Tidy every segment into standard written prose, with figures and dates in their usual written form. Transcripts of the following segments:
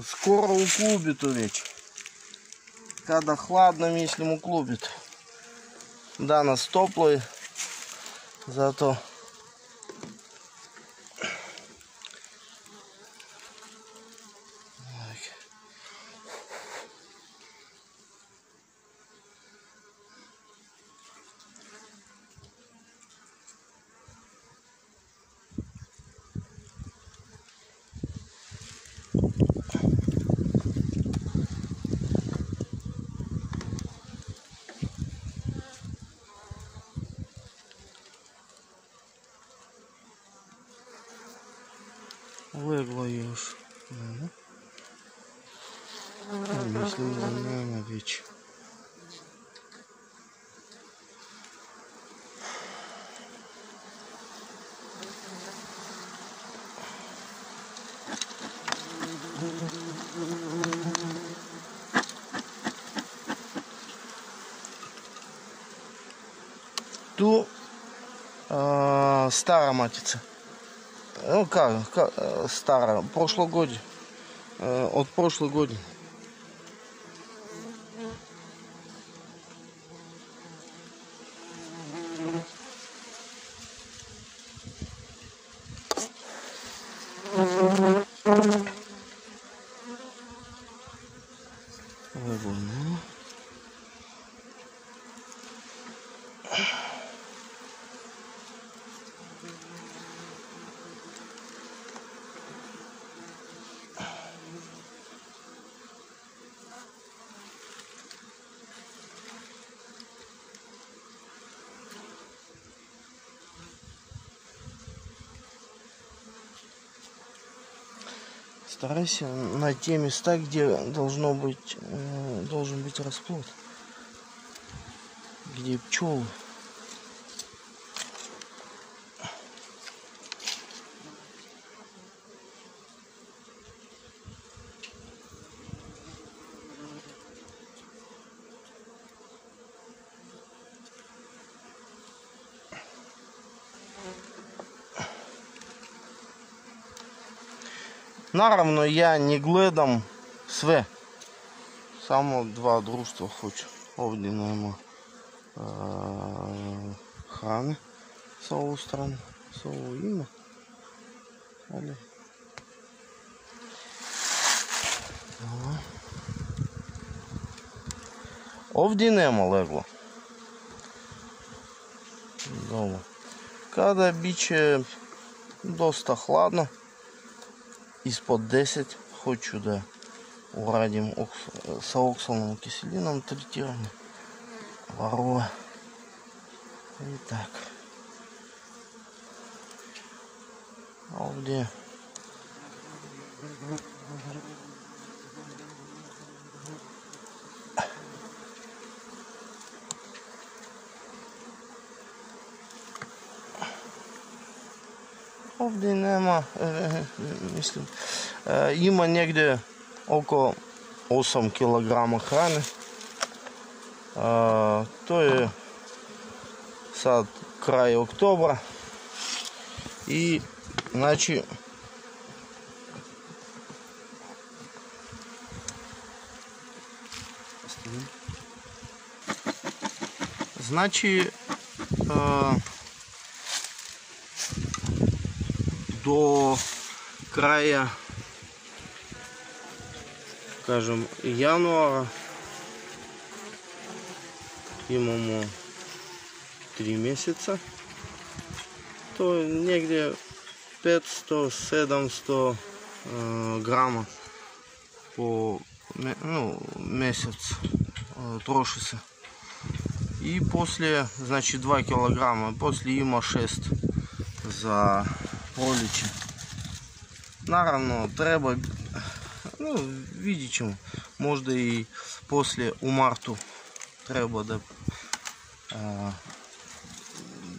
Скоро уклубит увечь. Когда хладно, мислим, уклубит. Да, нас теплый, зато легло już. Myślę, że nie ma wiecie. Tu stara матица. Ну как старая, прошлогодняя, от прошлой года. Старайся на те места, где должен быть расплод, где пчелы. Наравно я не гледам све. Само два друштва хочу. Ovdje nema hrane s ovu stranu, s ovu ima. Ali ovdje nema leglo. Dobro. Kada biće dosta hladno, ispod 10, хочу da uradim sa oksalnom kiselinom tretiranje varroa. I tak. Ovdje ovdje nema, mislim, ima negdje oko 8 kg hrane. To je sad kraj oktobra i znači до края, скажем, январа имamo 3 месяца, то негде 500-700 грама по месяц троши се. И после, значит, 2 килограмма, после има 6 за проличе. Наравно треба, види чему, možda и после у марту треба да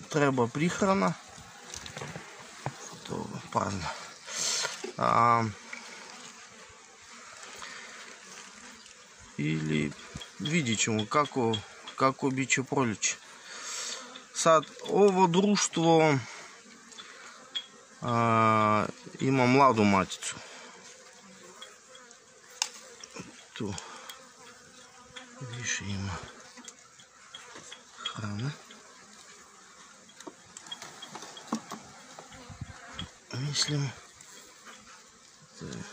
treba prihrana, to правильно. Ili vidjet ćemo kako bit će proljeće. Sad, ovo društvo ima mladu maticu. tu više ima hrane. Mislim da je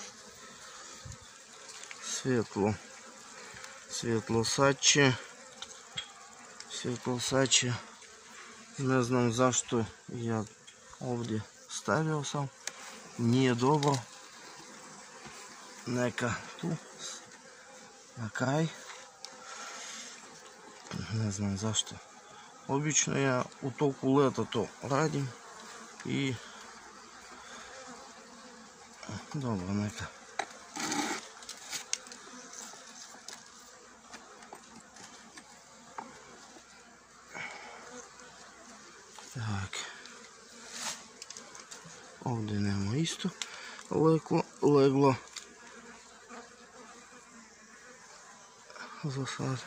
svjetlo sače. Ne znam zašto ja ovdje stavio sam. Nije dobro. Neka tu na kraj. Ne znam zašto. Obično ja u toku leta to radim i dobro, neka. Tak. Ovdje nema isto leglo za sad.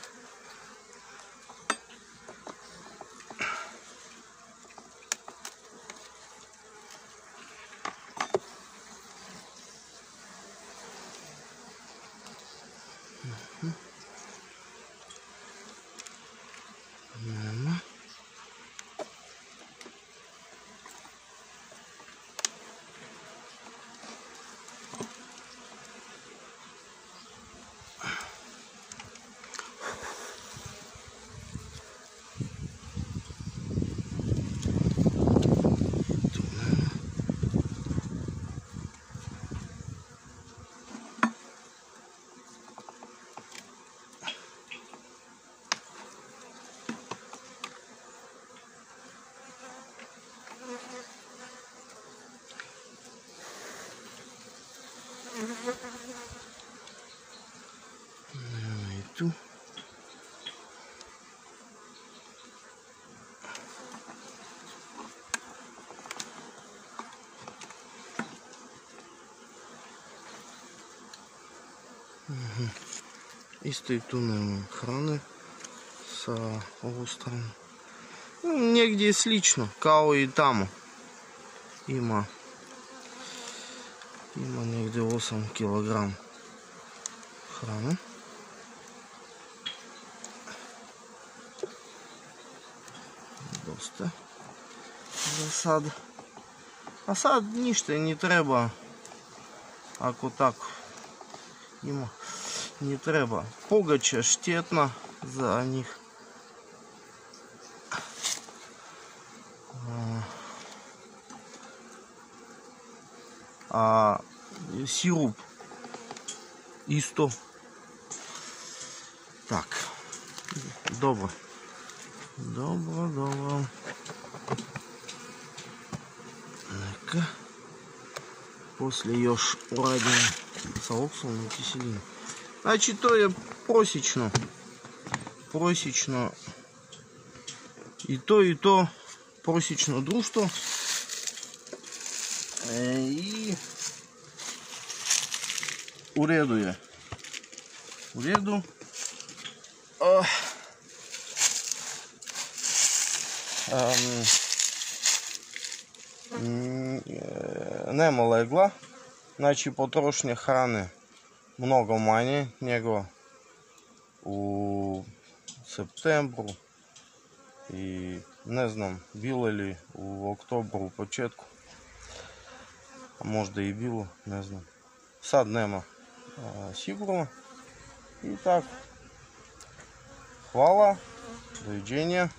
Nema. Nema i tu. Isto i tu nema hrane sa ovu stranu. Negdje slično, kao i tamo. Ima negdje 8 kg hrane. Dosta za sad. A sad ništa ne treba. Ako tako ima, ne treba. Pogača štetna za njih. A sirup isto. Tak. Dobro. Neka. Poslije još uradimo sa oksolnom kiselinom. Znači to je prosječno i to prosječno društvo. I u redu je. U redu. Nema legla. Znači potrošnje hrane mnogo manje nego u septembru i ne znam bilo li u oktobru u početku, a možda i bilo, ne znam. Sad nema sigurno. I tako. Hvala, doviđenja.